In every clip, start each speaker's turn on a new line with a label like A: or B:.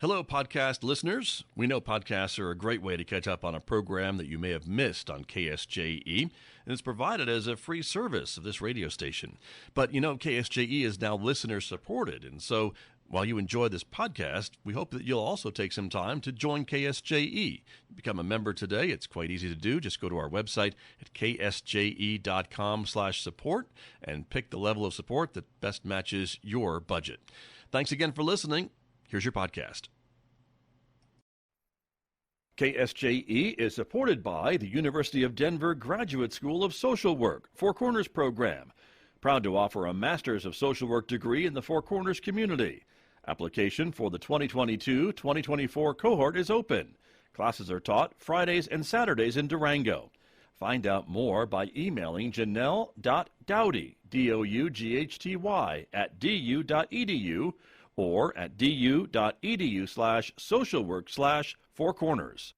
A: Hello, podcast listeners. We know podcasts are a great way to catch up on a program that you may have missed on KSJE, and it's provided as a free service of this radio station. But you know, KSJE is now listener-supported, and so while you enjoy this podcast, we hope that you'll also take some time to join KSJE. Become a member today. It's quite easy to do. Just go to our website at ksje.com/support and pick the level of support that best matches your budget. Thanks again for listening. Here's your podcast. KSJE is supported by the University of Denver Graduate School of Social Work, Four Corners program. Proud to offer a Master's of Social Work degree in the Four Corners community. Application for the 2022-2024 cohort is open. Classes are taught Fridays and Saturdays in Durango. Find out more by emailing janelle.goughty, D-O-U-G-H-T-Y, at du.edu or at du.edu/socialwork/Four Corners.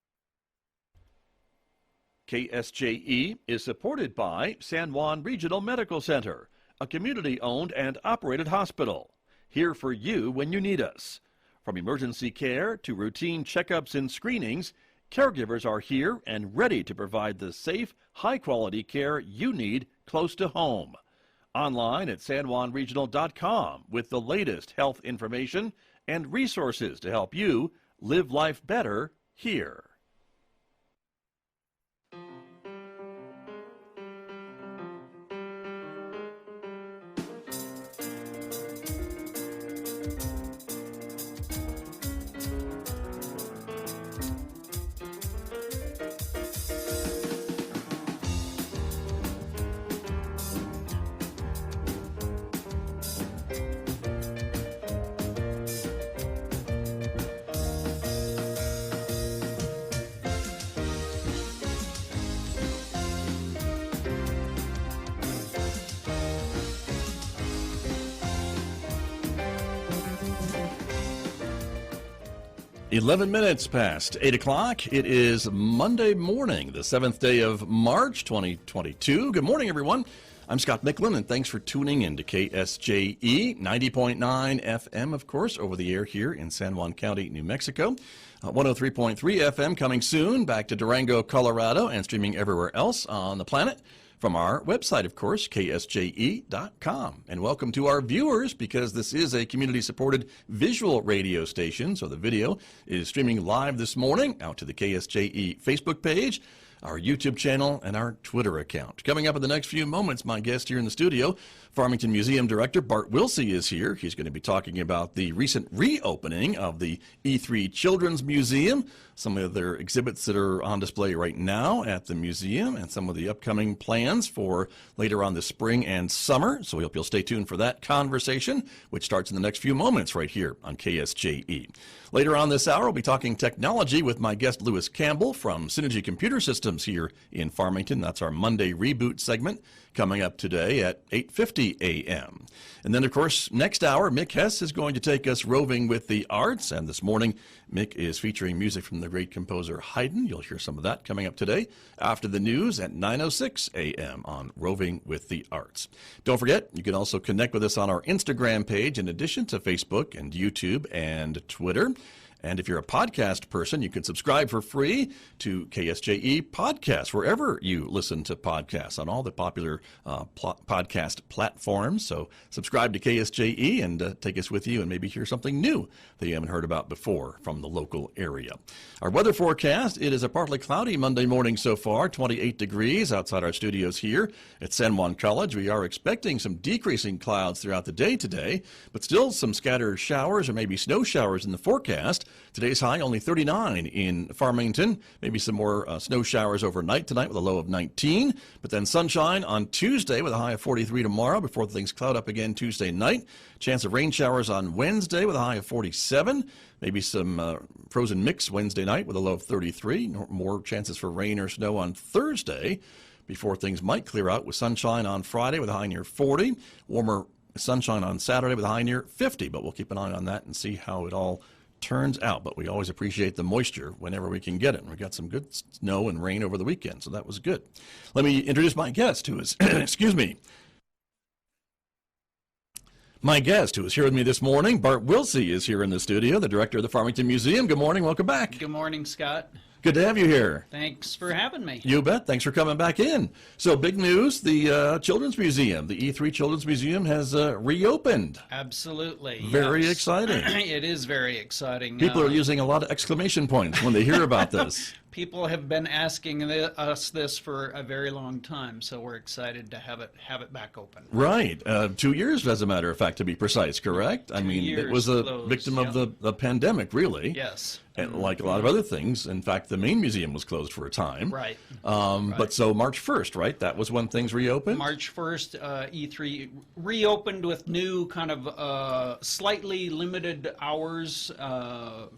A: KSJE is supported by San Juan Regional Medical Center, a community-owned and operated hospital. Here for you when you need us. From emergency care to routine checkups and screenings, caregivers are here and ready to provide the safe, high-quality care you need close to home. Online at sanjuanregional.com with the latest health information and resources to help you live life better here. "11 minutes past 8 o'clock. It is Monday morning, the 7th day of March, 2022. Good morning, everyone. I'm Scott Michlin, and thanks for tuning in to KSJE 90.9 FM, of course, over the air here in San Juan County, New Mexico. 103.3 FM coming soon, back to Durango, Colorado, and streaming everywhere else on the planet from our website, of course, ksje.com. And welcome to our viewers, because this is a community-supported visual radio station, so the video is streaming live this morning out to the KSJE Facebook page, our YouTube channel, and our Twitter account. Coming up in the next few moments, my guest here in the studio, Farmington Museum Director Bart Wilsey, is here. He's going to be talking about the recent reopening of the E3 Children's Museum, some of their exhibits that are on display right now at the museum, and some of the upcoming plans for later on this spring and summer. So we hope you'll stay tuned for that conversation, which starts in the next few moments right here on KSJE. Later on this hour, we'll be talking technology with my guest Lewis Campbell from Synergy Computer Systems here in Farmington. That's our Monday Reboot segment coming up today at 8:50 a.m. And then, of course, next hour, Mick Hess is going to take us roving with the arts. And this morning, Mick is featuring music from the great composer Haydn. You'll hear some of that coming up today after the news at 9:06 a.m. on Roving with the Arts. Don't forget, you can also connect with us on our Instagram page in addition to Facebook and YouTube and Twitter. And if you're a podcast person, you can subscribe for free to KSJE Podcasts, wherever you listen to podcasts, on all the popular podcast platforms. So subscribe to KSJE and take us with you and maybe hear something new that you haven't heard about before from the local area. Our weather forecast, it is a partly cloudy Monday morning so far, 28 degrees outside our studios here at San Juan College. We are expecting some decreasing clouds throughout the day today, but still some scattered showers or maybe snow showers in the forecast. Today's high only 39 in Farmington. Maybe some more snow showers overnight tonight with a low of 19. But then sunshine on Tuesday with a high of 43 tomorrow before things cloud up again Tuesday night. Chance of rain showers on Wednesday with a high of 47. Maybe some frozen mix Wednesday night with a low of 33. More chances for rain or snow on Thursday before things might clear out with sunshine on Friday with a high near 40. Warmer sunshine on Saturday with a high near 50. But we'll keep an eye on that and see how it all turns out, but we always appreciate the moisture whenever we can get it. We got some good snow and rain over the weekend, so that was good. Let me introduce my guest, who is, excuse me, My guest, who is here with me this morning, Bart Wilsey, is here in the studio, the director of the Farmington Museum. Good morning. Welcome back.
B: Good morning, Scott.
A: Good to have you here.
B: Thanks for having me.
A: You bet. Thanks for coming back in. So, big news, the Children's Museum, the E3 Children's Museum has reopened.
B: Absolutely.
A: Very
B: yes.
A: exciting.
B: It is very exciting.
A: People are using a lot of exclamation points when they hear about this.
B: People have been asking us this for a very long time, so we're excited to have it back open.
A: Right. 2 years, as a matter of fact, to be precise, correct? I mean, it was a
B: closed,
A: victim of the pandemic, really.
B: Yes.
A: And like a lot of other things. In fact, the main museum was closed for a time.
B: Right.
A: But so March 1st, right? That was when things reopened?
B: March 1st, E3 reopened with new kind of slightly limited hours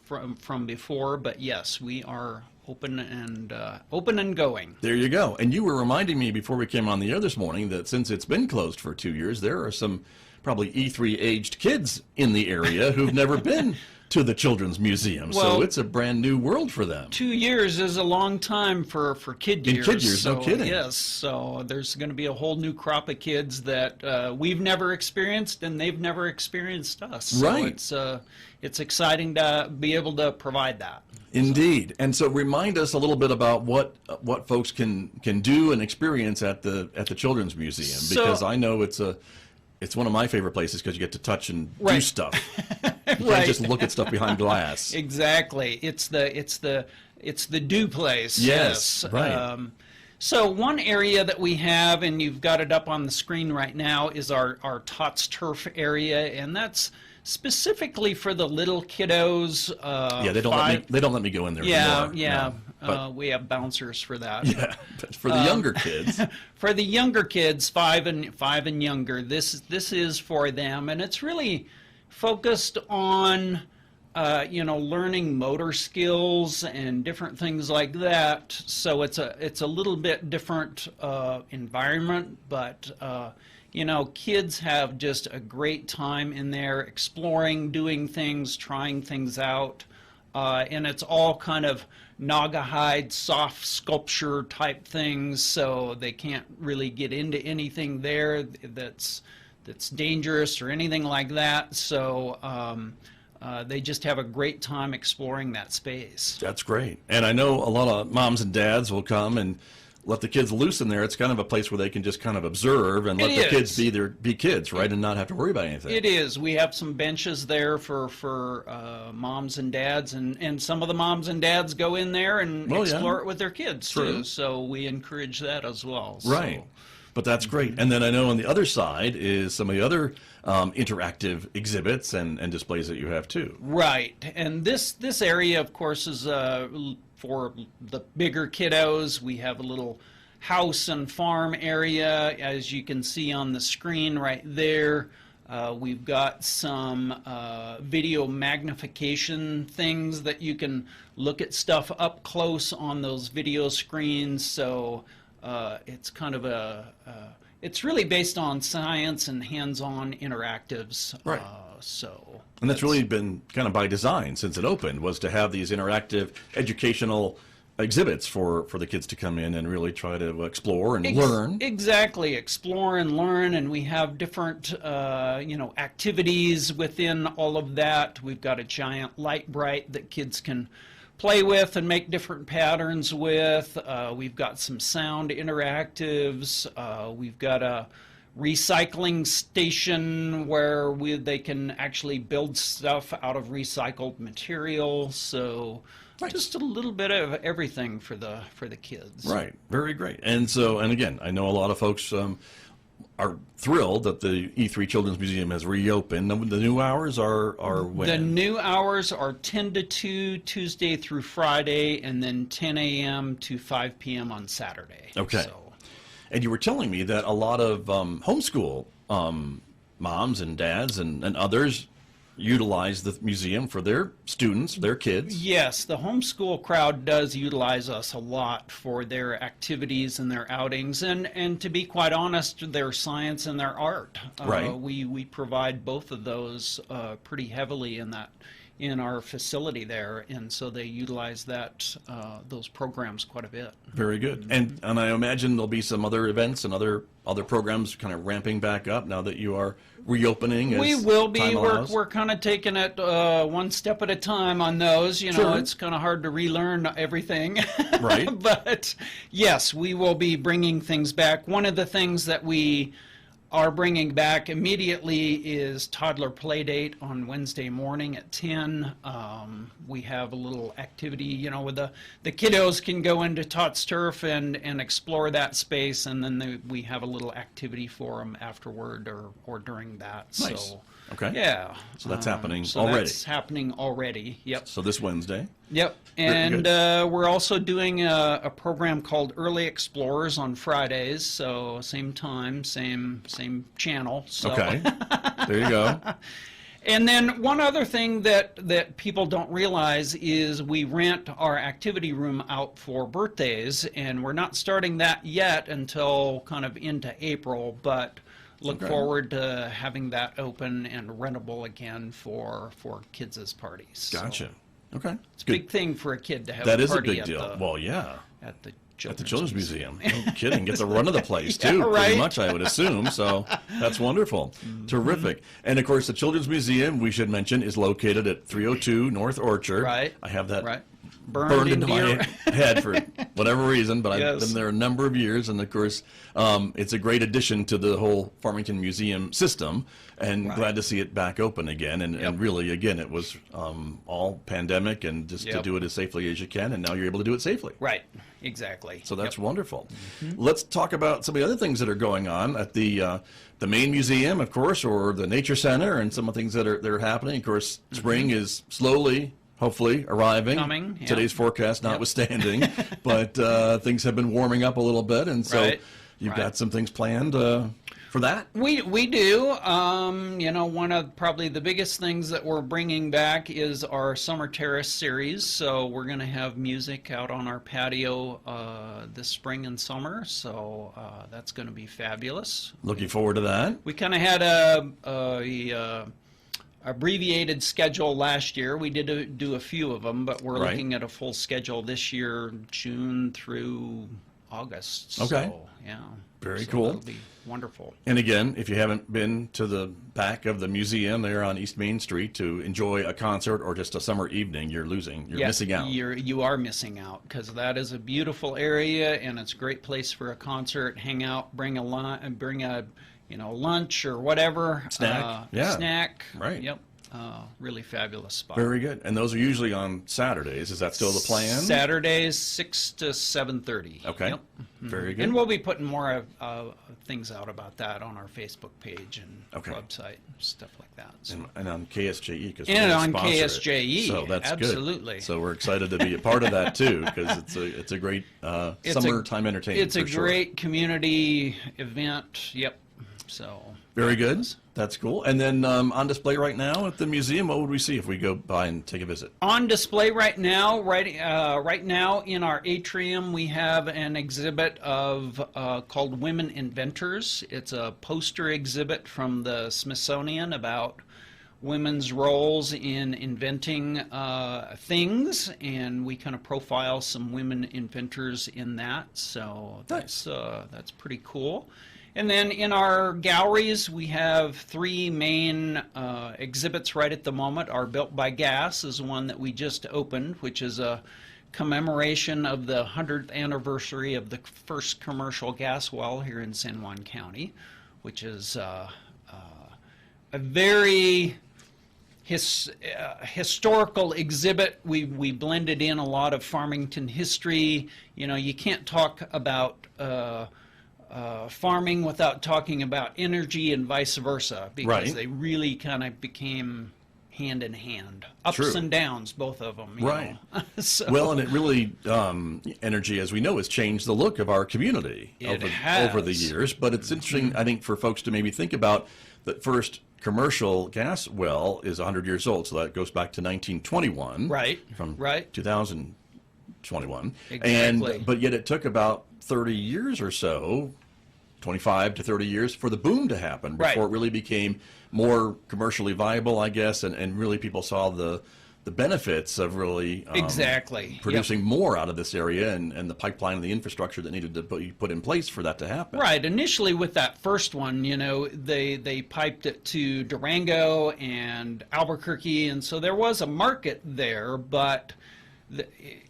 B: from before, but yes, we are open and going.
A: There you go. And you were reminding me before we came on the air this morning that since it's been closed for 2 years, there are some probably E3 aged kids in the area who've never been to the Children's Museum.
B: Well,
A: so it's a brand new world for them.
B: 2 years is a long time for kid years.
A: In kid years,
B: so,
A: no kidding.
B: Yes, so there's going to be a whole new crop of kids that we've never experienced and they've never experienced us.
A: Right.
B: So it's exciting to be able to provide that.
A: Indeed. And so remind us a little bit about what folks can do and experience at the Children's Museum, because I know it's one of my favorite places because you get to touch and do stuff. You can't just look at stuff behind glass.
B: Exactly. It's the do place.
A: Yes. Right.
B: So one area that we have, and you've got it up on the screen right now, is our Tots Turf area, and that's specifically for the little kiddos.
A: Yeah, they don't let me go in there.
B: Yeah,
A: anymore.
B: yeah.
A: No,
B: we have bouncers for that.
A: yeah, but for the younger kids.
B: For the younger kids, five and younger, this is for them, and it's really focused on learning motor skills and different things like that. So it's a little bit different environment, but kids have just a great time in there exploring, doing things, trying things out, and it's all kind of Naugahyde soft sculpture type things, so they can't really get into anything there that's dangerous or anything like that. So they just have a great time exploring that space.
A: That's great. And I know a lot of moms and dads will come and let the kids loose in there. It's kind of a place where they can just kind of observe and let the kids be kids, right, and not have to worry about anything.
B: It is. We have some benches there for moms and dads, and some of the moms and dads go in there and explore it with their kids too. So we encourage that as well.
A: Right. But that's great. And then I know on the other side is some of the other interactive exhibits and displays that you have too.
B: Right. And this area, of course, is for the bigger kiddos. We have a little house and farm area, as you can see on the screen right there. We've got some video magnification things that you can look at stuff up close on those video screens. So it's kind of it's really based on science and hands-on interactives.
A: Right.
B: And
A: that's really been kind of by design since it opened, was to have these interactive educational exhibits for the kids to come in and really try to explore and learn.
B: Exactly, explore and learn, and we have different activities within all of that. We've got a giant light bright that kids can play with and make different patterns with. We've got some sound interactives. We've got a recycling station where they can actually build stuff out of recycled material. So just a little bit of everything for the kids.
A: Right. Very great. And again, I know a lot of folks are thrilled that the E3 Children's Museum has reopened. The new hours are when?
B: The new hours are 10 to 2 Tuesday through Friday, and then 10 a.m. to 5 p.m. on Saturday.
A: Okay. And you were telling me that a lot of homeschool moms and dads and others utilize the museum for their students, their kids.
B: Yes, the homeschool crowd does utilize us a lot for their activities and their outings, and to be quite honest, their science and their art.
A: Right.
B: We provide both of those pretty heavily in in our facility there, and so they utilize that those programs quite a bit.
A: Very good. And I imagine there'll be some other events and other programs kind of ramping back up now that you are reopening. As
B: we will be.
A: time allows.
B: We're kind of taking it one step at a time on those. You know,
A: Sure.
B: it's kind of hard to relearn everything.
A: Right.
B: But yes, we will be bringing things back. One of the things that we are bringing back immediately is toddler play date on Wednesday morning at 10. We have a little activity, you know, where the kiddos can go into Tots Turf and explore that space, and then we have a little activity for them afterward or during that.
A: Nice.
B: So,
A: Okay.
B: yeah.
A: So that's happening
B: so
A: already.
B: That's happening already. Yep.
A: So this Wednesday.
B: Yep.
A: Very
B: And
A: good.
B: we're also doing a program called Early Explorers on Fridays. So same time, same channel. So.
A: Okay. There you go.
B: And then one other thing that people don't realize is we rent our activity room out for birthdays, and we're not starting that yet until kind of into April, but look
A: Okay.
B: forward to having that open and rentable again for kids' parties. So
A: Gotcha. Okay.
B: it's a big thing for a kid to have
A: That
B: a
A: is a
B: party
A: big
B: at
A: deal.
B: the,
A: Well, yeah.
B: at the
A: At the
B: Children's
A: Children's Museum. No kidding. Get the run of the place,
B: Yeah,
A: too, pretty
B: right.
A: much, I would assume. So that's wonderful. Terrific. And, of course, the Children's Museum, we should mention, is located at 302 North Orchard.
B: Right.
A: I have that
B: Right.
A: burned into my
B: your-
A: head for whatever reason, but I've
B: Yes.
A: been there a number of years. And, of course, it's a great addition to the whole Farmington Museum system. And
B: Right.
A: glad to see it back open again. And really, again, it was all pandemic and just to
B: Yep.
A: do it as safely as you can. And now you're able to do it safely.
B: Right. Exactly.
A: So that's
B: Yep.
A: wonderful. Let's talk about some of the other things that are going on at the main museum, of course, or the Nature Center, and some of the things that are happening. Of course, spring is slowly, hopefully, arriving.
B: Coming, yeah.
A: Today's forecast notwithstanding, but things have been warming up a little bit, and so
B: Right.
A: you've
B: Right.
A: got some things planned for that.
B: We do. You know, one of probably the biggest things that we're bringing back is our Summer Terrace series. So we're going to have music out on our patio this spring and summer. So that's going to be fabulous.
A: Looking forward to that.
B: We kind of had a abbreviated schedule last year. We did do a few of them, but we're
A: Right.
B: looking at a full schedule this year, June through August.
A: Okay.
B: So, yeah.
A: Very
B: So
A: cool.
B: That'll be wonderful.
A: And again, if you haven't been to the back of the museum there on East Main Street to enjoy a concert or just a summer evening, you're missing out.
B: You are missing out, because that is a beautiful area and it's a great place for a concert. Hang out, bring a lunch or whatever.
A: Snack, yeah.
B: Snack.
A: Right.
B: Yep. Really fabulous spot.
A: Very good. And those are usually on Saturdays. Is that still the plan?
B: Saturdays 6 to 7:30.
A: Okay.
B: Yep.
A: Very good.
B: And we'll be putting more things out about that on our Facebook page and
A: Okay.
B: website, stuff like that. So.
A: And on KSJE. Cause
B: And
A: we're
B: on
A: gonna sponsor it.
B: KSJE,
A: So that's
B: absolutely.
A: good. So we're excited to be a part of that too, because it's a great summertime entertainment.
B: It's a
A: for sure.
B: great community event. Yep. So.
A: Very good. That's cool. And then on display right now at the museum, what would we see if we go by and take a visit?
B: On display right now, right now in our atrium, we have an exhibit called Women Inventors. It's a poster exhibit from the Smithsonian about women's roles in inventing things, and we kind of profile some women inventors in that. So that's pretty cool. And then in our galleries, we have three main exhibits right at the moment. Our Built by Gas is one that we just opened, which is a commemoration of the 100th anniversary of the first commercial gas well here in San Juan County, which is a very historical exhibit. We blended in a lot of Farmington history. You know, you can't talk about farming without talking about energy and vice versa, because
A: Right.
B: they really kind of became hand in hand, ups
A: True.
B: and downs, both of them. You
A: Right.
B: know? So,
A: Well, and it really, energy, as we know, has changed the look of our community
B: It
A: over the
B: has.
A: years. But it's interesting, I think, for folks to maybe think about that first commercial gas well is 100 years old. So that goes back to 1921.
B: Right,
A: From
B: right.
A: 2021.
B: Exactly.
A: But yet it took about 30 years or so, 25 to 30 years, for the boom to happen before
B: Right.
A: it really became more commercially viable, I guess, and really people saw the the benefits of really
B: exactly
A: producing more out of this area, and the pipeline and the infrastructure that needed to be put in place for that to happen.
B: Right. Initially, with that first one, they piped it to Durango and Albuquerque, and so there was a market there, but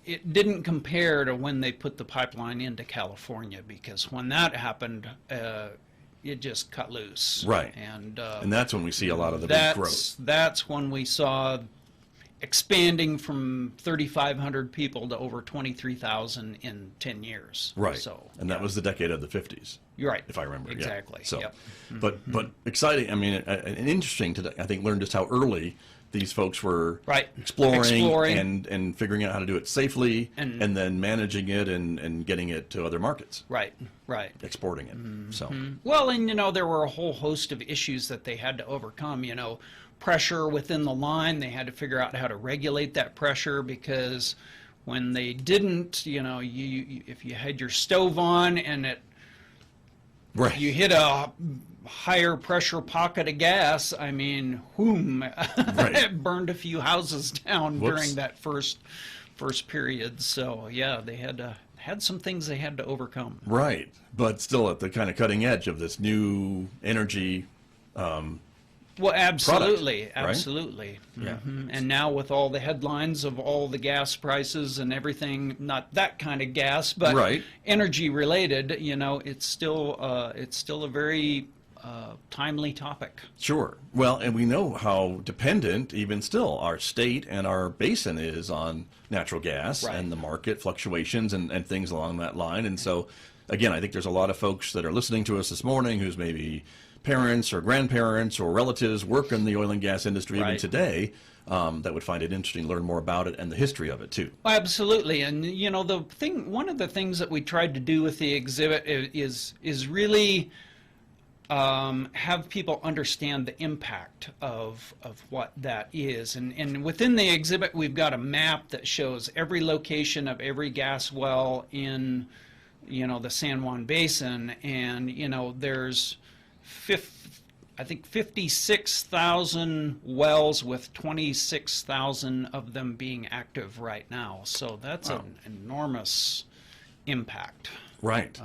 B: it didn't compare to when they put the pipeline into California, because when that happened, it just cut loose.
A: Right.
B: And
A: that's when we see a lot of the big growth.
B: That's when we saw expanding from 3,500 people to over 23,000 in 10 years.
A: Right.
B: So,
A: and that was the decade of the 50s.
B: You're right.
A: If I remember.
B: Exactly.
A: Yeah. So,
B: yep.
A: but exciting. I mean, and interesting to, I think, learn just how early these folks were exploring and figuring out how to do it safely, and then managing it and getting it to other markets.
B: Right. Right.
A: Exporting it. So.
B: Well, and there were a whole host of issues that they had to overcome. Pressure within the line. They had to figure out how to regulate that pressure, because when they didn't, you if you had your stove on and you hit a higher pressure pocket of gas, I mean, it burned a few houses down during that first period. So yeah, they had some things they had to overcome.
A: Right, but still at the kind of cutting edge of this new energy.
B: Well, absolutely,
A: product, right?
B: Absolutely. Yeah. And now with all the headlines of all the gas prices and everything, not that kind of gas, but energy related, it's still a very timely topic.
A: Sure. Well, and we know how dependent, even still, our state and our basin is on natural gas and the market fluctuations and things along that line. And so, again, I think there's a lot of folks that are listening to us this morning who's maybe parents or grandparents or relatives work in the oil and gas industry even today, that would find it interesting to learn more about it and the history of it too.
B: Absolutely. And one of the things that we tried to do with the exhibit is really have people understand the impact of what that is. And within the exhibit, we've got a map that shows every location of every gas well in the San Juan Basin, and there's I think 56,000 wells, with 26,000 of them being active right now. So that's an enormous impact.
A: Right.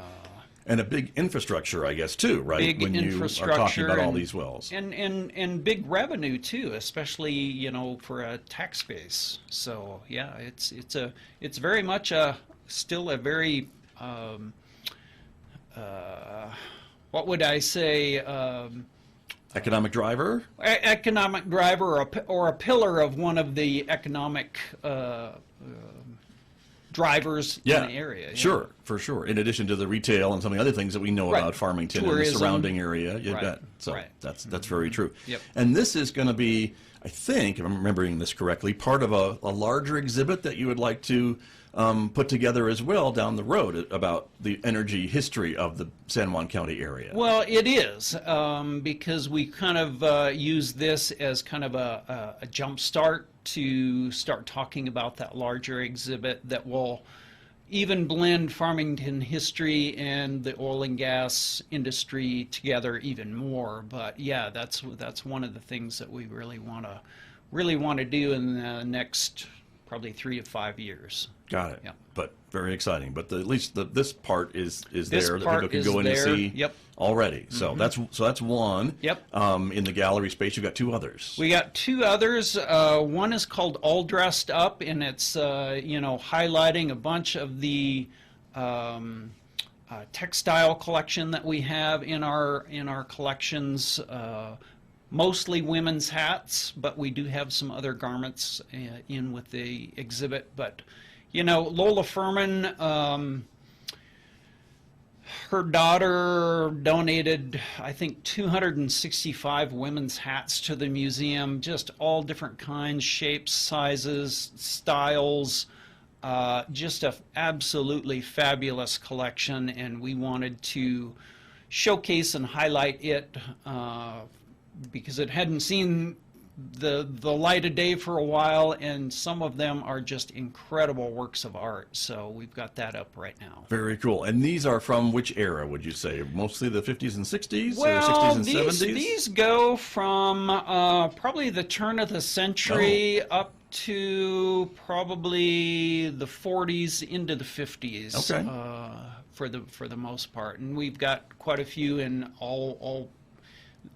A: And a big infrastructure, I guess, too, right?
B: Big
A: when
B: infrastructure,
A: you are talking about all these wells.
B: And big revenue, too, especially, for a tax base. So, yeah, it's very much still a very, what would I say?
A: Economic driver?
B: Economic driver, or a pillar of one of the economic drivers in the area.
A: Sure, for sure. In addition to the retail and some of the other things that we know about Farmington and the surrounding area, you bet. So that's very true.
B: Yep.
A: And this is going to be, I think, if I'm remembering this correctly, part of a larger exhibit that you would like to put together as well down the road about the energy history of the San Juan County area.
B: Well, it is, because we kind of use this as kind of a jump start to start talking about that larger exhibit that will even blend Farmington history and the oil and gas industry together even more. But yeah, that's one of the things that we really want to do in the next probably 3 to 5 years.
A: Got it.
B: Yeah.
A: But very exciting. But at least this part is there that
B: part
A: people can go in and see
B: Yep.
A: already. So that's one.
B: Yep.
A: In the gallery space, you've got 2 others.
B: We got 2 others. One is called All Dressed Up, and it's highlighting a bunch of the textile collection that we have in our collections. Mostly women's hats, but we do have some other garments in with the exhibit. But Lola Furman, her daughter donated, I think, 265 women's hats to the museum, just all different kinds, shapes, sizes, styles, just an absolutely fabulous collection, and we wanted to showcase and highlight it because it hadn't seen the light of day for a while, and some of them are just incredible works of art. So we've got that up right now.
A: Very cool. And these are from which era, would you say? Mostly the 50s and 60s,
B: well,
A: or 60s and 70s?
B: These go from probably the turn of the century up to probably the 40s into the 50s.
A: Okay.
B: For the most part, and we've got quite a few in all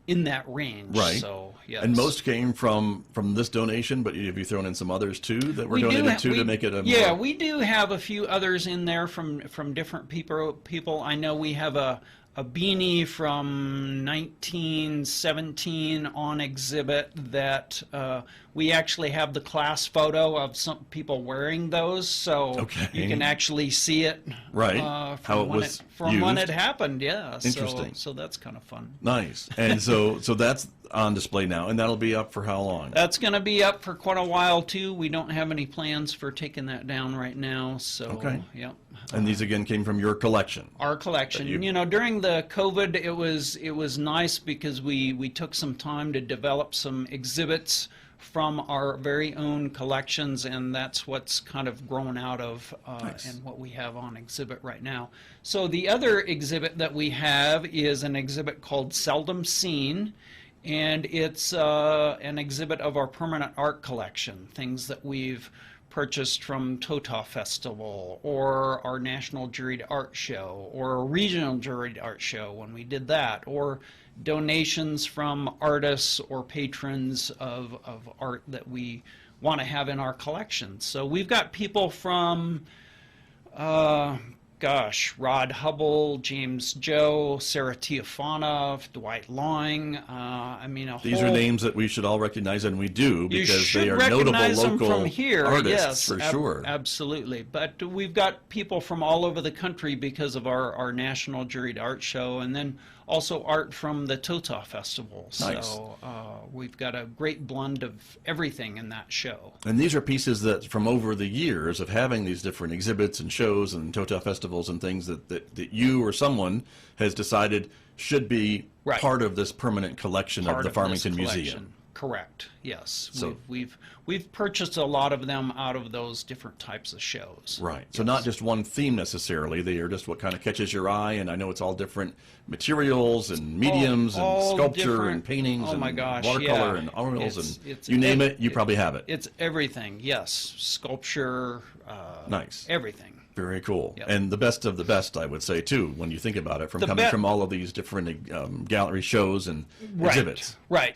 B: in that range.
A: Right.
B: So yes.
A: And most came from this donation, but have you thrown in some others too that were donated to make it a
B: yeah,
A: more...
B: we do have a few others in there from different people. I know we have a beanie from 1917 on exhibit that we actually have the class photo of some people wearing those, so you can actually see it
A: right
B: from
A: how it was
B: when it happened. Yeah,
A: interesting.
B: So that's kind of fun.
A: Nice. And so that's on display now, and that'll be up for how long?
B: That's going to be up for quite a while too. We don't have any plans for taking that down right now. So yep.
A: And these again came from your collection.
B: Our collection. You know, during the COVID, it was nice because we took some time to develop some exhibits from our very own collections, and that's what's kind of grown out of and what we have on exhibit right now. So the other exhibit that we have is an exhibit called Seldom Seen, and it's an exhibit of our permanent art collection, things that we've purchased from Tota Festival or our National Juried Art Show or a Regional Juried Art Show when we did that, or donations from artists or patrons of art that we want to have in our collection. So we've got people from Rod Hubble, James Joe, Sarah Teofanov, Dwight Long. I mean,
A: these are names that we should all recognize, and we do, because they are notable local
B: from here.
A: artists,
B: yes,
A: for sure.
B: Absolutely. But we've got people from all over the country because of our National Juried Art Show, and then also art from the Tota Festival.
A: Nice.
B: So we've got a great blend of everything in that show.
A: And these are pieces that, from over the years of having these different exhibits and shows and Tota Festivals and things that you or someone has decided should be part of this permanent collection of the Farmington Museum.
B: Correct. Yes.
A: So
B: we've purchased a lot of them out of those different types of shows.
A: Right. So not just one theme necessarily. They are just what kind of catches your eye, and I know it's all different materials and mediums and sculpture and paintings and watercolor and oils and you name it, you probably have it.
B: It's everything. Yes. Sculpture.
A: Nice.
B: Everything.
A: Very cool.
B: Yep.
A: And the best of the best, I would say, too, when you think about it, coming from all of these different gallery shows and exhibits.
B: Right.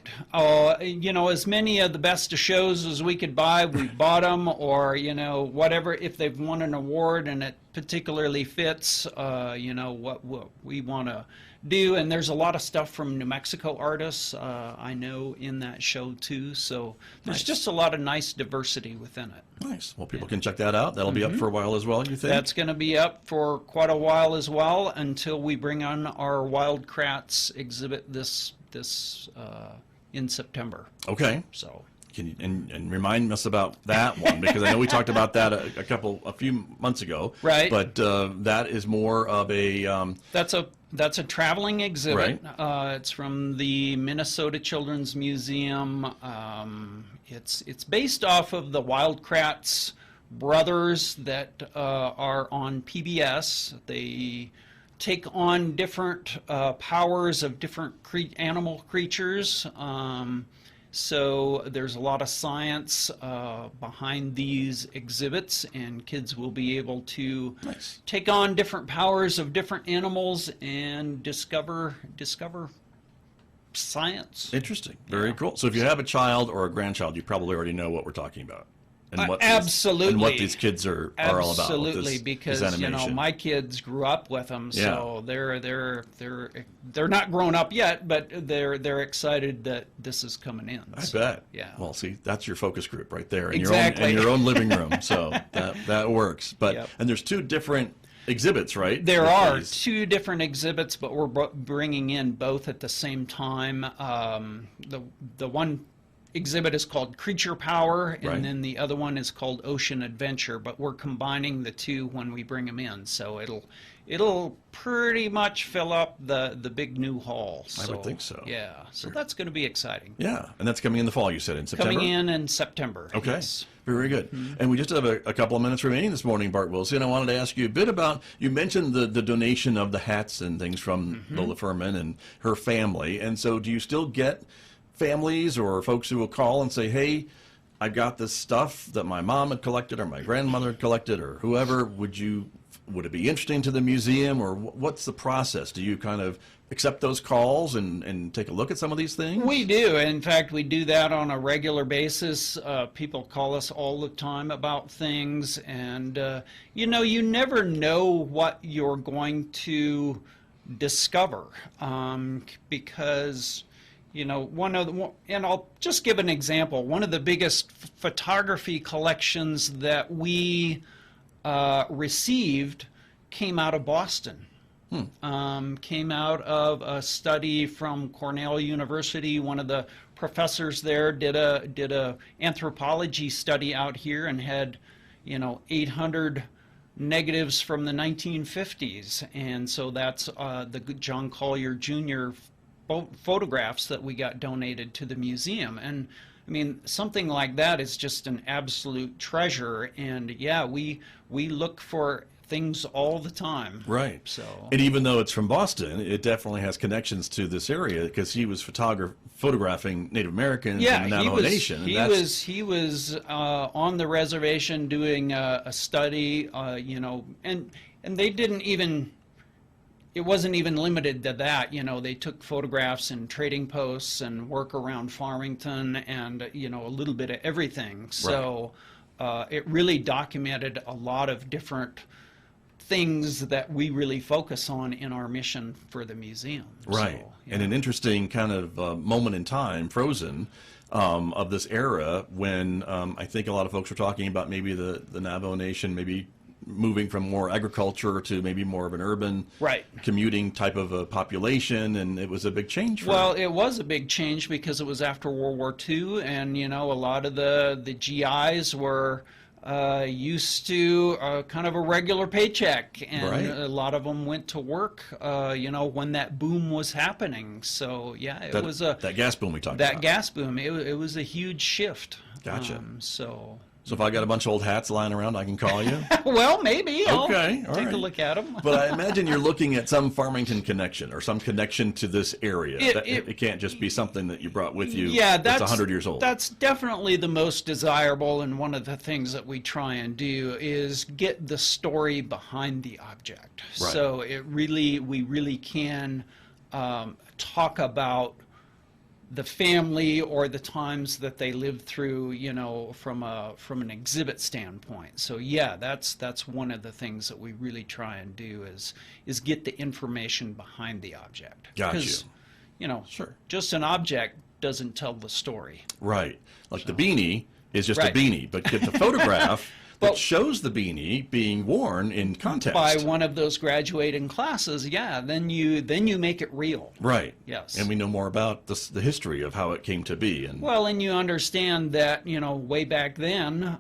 B: You know, as many of the best of shows as we could buy, we bought them, or, you know, whatever, if they've won an award and it particularly fits, you know, what we want to do. And there's a lot of stuff from New Mexico artists, I know, in that show, too. So there's just a lot of nice diversity within it.
A: Nice. Well, people can check that out. That'll be up for a while as well, you think?
B: That's going to be up for quite a while as well, until we bring on our Wild Kratts exhibit this in September.
A: Okay.
B: So
A: can you and remind us about that one, because I know we talked about that a few months ago.
B: Right.
A: But that is more of a
B: that's a traveling exhibit.
A: Right.
B: It's from the Minnesota Children's Museum. It's based off of the Wild Kratts brothers that are on PBS. They take on different powers of different animal creatures. So there's a lot of science behind these exhibits, and kids will be able to take on different powers of different animals and discover science.
A: Interesting. Very cool. So if you have a child or a grandchild, you probably already know what we're talking about. And what
B: absolutely.
A: And what these kids are all about.
B: Absolutely, because you know, my kids grew up with them, so they're not grown up yet, but they're excited that this is coming in.
A: I bet.
B: Yeah.
A: Well, see, that's your focus group right there in
B: Exactly.
A: your own living room. So that works. But and there's two different exhibits, right?
B: There are two different exhibits, but we're bringing in both at the same time. The one exhibit is called Creature Power, and then the other one is called Ocean Adventure, but we're combining the two when we bring them in, so it'll pretty much fill up the big new hall. So,
A: I would think so.
B: Yeah, so that's going to be exciting.
A: Yeah, and that's coming in the fall, you said, in September?
B: Coming in September.
A: Okay.
B: Yes.
A: Very good. And we just have a couple of minutes remaining this morning, Bart Wilsey, and I wanted to ask you a bit about, you mentioned the donation of the hats and things from Lola Furman and her family, and so do you still get families or folks who will call and say, hey, I got this stuff that my mom had collected or my grandmother had collected or whoever, would it be interesting to the museum, or what's the process? Do you kind of accept those calls and take a look at some of these things?
B: We do. In fact, we do that on a regular basis. People call us all the time about things, and you know, you never know what you're going to discover, because you know, and I'll just give an example. One of the biggest photography collections that we received came out of Boston. Came out of a study from Cornell University. One of the professors there did a anthropology study out here and had, you know, 800 negatives from the 1950s, and so that's the John Collier Jr. photographs that we got donated to the museum. And I mean, something like that is just an absolute treasure. And yeah, we look for things all the time.
A: Right.
B: So,
A: and even though it's from Boston, it definitely has connections to this area, because he was photographing Native Americans in the Navajo Nation.
B: He was on the reservation doing a study, you know, and they didn't even. It wasn't even limited to that. You know, they took photographs in trading posts and work around Farmington, and you know, a little bit of everything. So it really documented a lot of different things that we really focus on in our mission for the museum.
A: Right.
B: So, yeah.
A: And an interesting kind of moment in time, frozen, of this era when I think a lot of folks were talking about maybe the Navajo Nation maybe moving from more agriculture to maybe more of an urban commuting type of a population, and it was a big change for
B: Well, it was a big change because it was after World War II, and you know, a lot of the GIs were used to kind of a regular paycheck, and a lot of them went to work, you know, when that boom was happening. So yeah, it was
A: that gas boom we talked about.
B: That gas boom, it was a huge shift.
A: Gotcha.
B: So
A: if I got a bunch of old hats lying around, I can call you?
B: Well, maybe.
A: Okay,
B: I'll take a look at them.
A: But I imagine you're looking at some Farmington connection or some connection to this area. It can't just be something that you brought with you that's 100 years old.
B: That's definitely the most desirable, and one of the things that we try and do is get the story behind the object.
A: Right.
B: So we really can talk about the family or the times that they lived through, you know, from an exhibit standpoint. So yeah, that's one of the things that we really try and do is get the information behind the object.
A: Got you.
B: Because, you know, just an object doesn't tell the story.
A: Right. Like the beanie is just a beanie, but get the photograph that shows the beanie being worn in context
B: by one of those graduating classes. Yeah, then you make it real.
A: Right.
B: Yes.
A: And we know more about the history of how it came to be. And
B: well, and you understand that, you know, way back then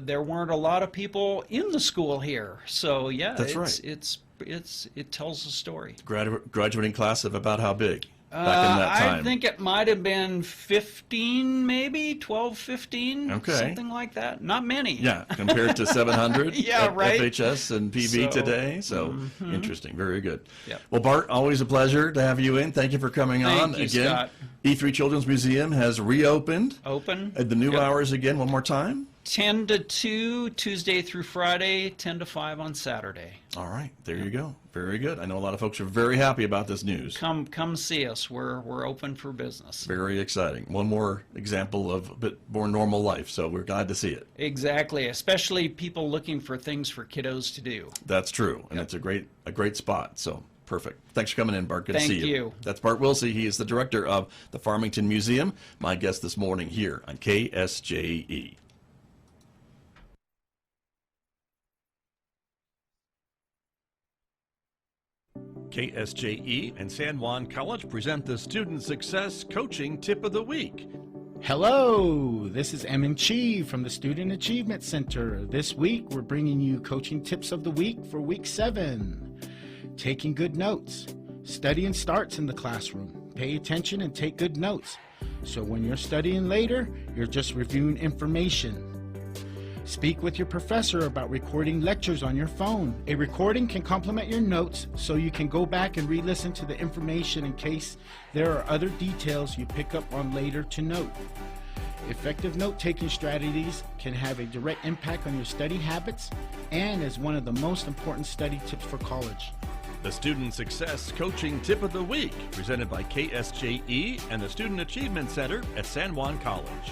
B: there weren't a lot of people in the school here. So yeah,
A: that's right.
B: It tells a story.
A: Graduating class of about how big? Back in that time.
B: I think it might have been 15, maybe 12, 15, something like that. Not many.
A: Yeah, compared to 700
B: right.
A: FHS and PB today. So interesting, very good.
B: Yep.
A: Well, Bart, always a pleasure to have you in. Thank you for coming on.
B: Thank you, Scott.
A: E3 Children's Museum has reopened. At the new hours again, one more time.
B: 10 to 2, Tuesday through Friday, 10 to 5 on Saturday.
A: All right, there you go. Very good. I know a lot of folks are very happy about this news.
B: Come see us. We're open for business.
A: Very exciting. One more example of a bit more normal life, so we're glad to see it.
B: Exactly, especially people looking for things for kiddos to do.
A: That's true, and it's a great spot, so perfect. Thanks for coming in, Bart. Good to see you.
B: Thank you.
A: That's Bart Wilsey. He is the director of the Farmington Museum. My guest this morning here on KSJE. KSJE and San Juan College present the Student Success Coaching Tip of the Week.
C: Hello, this is Emin Chi from the Student Achievement Center. This week, we're bringing you coaching tips of the week for week 7. Taking good notes. Studying starts in the classroom. Pay attention and take good notes. So when you're studying later, you're just reviewing information. Speak with your professor about recording lectures on your phone. A recording can complement your notes so you can go back and re-listen to the information in case there are other details you pick up on later to note. Effective note-taking strategies can have a direct impact on your study habits and is one of the most important study tips for college.
A: The Student Success Coaching Tip of the Week, presented by KSJE and the Student Achievement Center at San Juan College.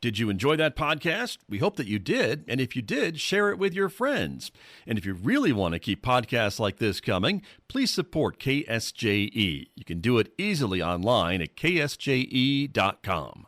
A: Did you enjoy that podcast? We hope that you did. And if you did, share it with your friends. And if you really want to keep podcasts like this coming, please support KSJE. You can do it easily online at ksje.com.